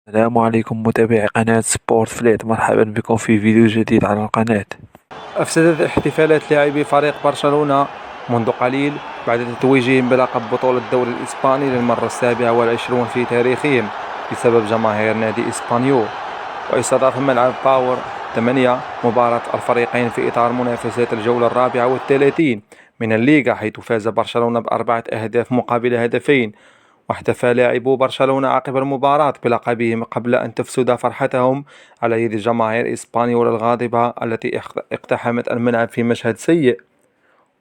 السلام عليكم متابعي قناة سبورت فليت، مرحبا بكم في فيديو جديد على القناة. أفسدت احتفالات لاعبي فريق برشلونة منذ قليل بعد تتويجهم بلقب بطولة الدوري الإسباني للمرة 27 في تاريخهم بسبب جماهير نادي إسبانيول، واستضاف ملعب باور 8 مباراة الفريقين في إطار منافسات الجولة 34 من الليغا، حيث فاز برشلونة ب4 أهداف مقابل هدفين. واحتفى لاعبو برشلونة عقب المباراة بلقبهم قبل أن تفسد فرحتهم على يد جماهير إسبانيول الغاضبة التي اقتحمت الملعب في مشهد سيء.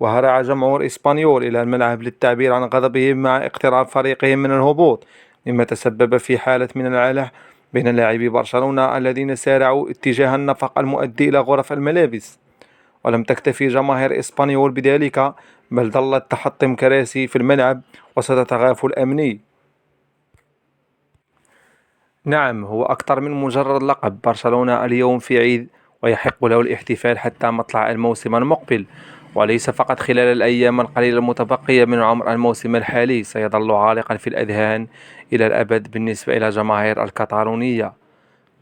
وهرع جمهور إسبانيول إلى الملعب للتعبير عن غضبهم مع اقتراب فريقهم من الهبوط، مما تسبب في حالة من العلح بين لاعبي برشلونة الذين سارعوا اتجاه النفق المؤدي إلى غرف الملابس. ولم تكتفي جماهير إسبانيول بذلك، بل ظلت تحطم كراسي في الملعب وسط تغافل أمني. نعم، هو أكثر من مجرد لقب. برشلونة اليوم في عيد، ويحق له الاحتفال حتى مطلع الموسم المقبل، وليس فقط خلال الأيام القليلة المتبقية من عمر الموسم الحالي. سيظل عالقا في الأذهان إلى الأبد بالنسبة إلى جماهير الكتالونية.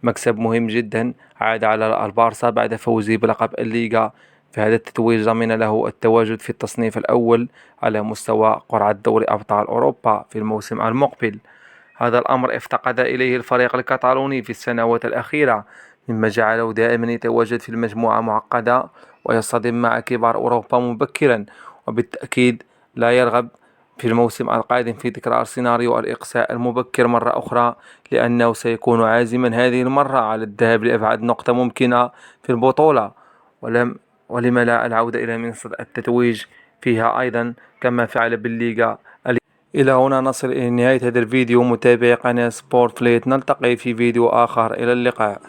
مكسب مهم جدا عاد على البارسا بعد فوزه بلقب الليغا، فهذا التتويج ضمن له التواجد في التصنيف الأول على مستوى قرعة دوري أبطال أوروبا في الموسم المقبل. هذا الأمر افتقد إليه الفريق الكتالوني في السنوات الأخيرة، مما جعله دائما يتواجد في المجموعة معقدة ويصطدم مع كبار أوروبا مبكرا، وبالتأكيد لا يرغب في الموسم القادم في تكرار سيناريو الإقصاء المبكر مرة أخرى، لأنه سيكون عازما هذه المرة على الذهاب لأبعد نقطة ممكنة في البطولة. ولم لا العودة إلى منصة التتويج فيها أيضا كما فعل بالليغا. إلى هنا نصل إلى نهاية هذا الفيديو متابعي قناة سبورت فليت، نلتقي في فيديو آخر، إلى اللقاء.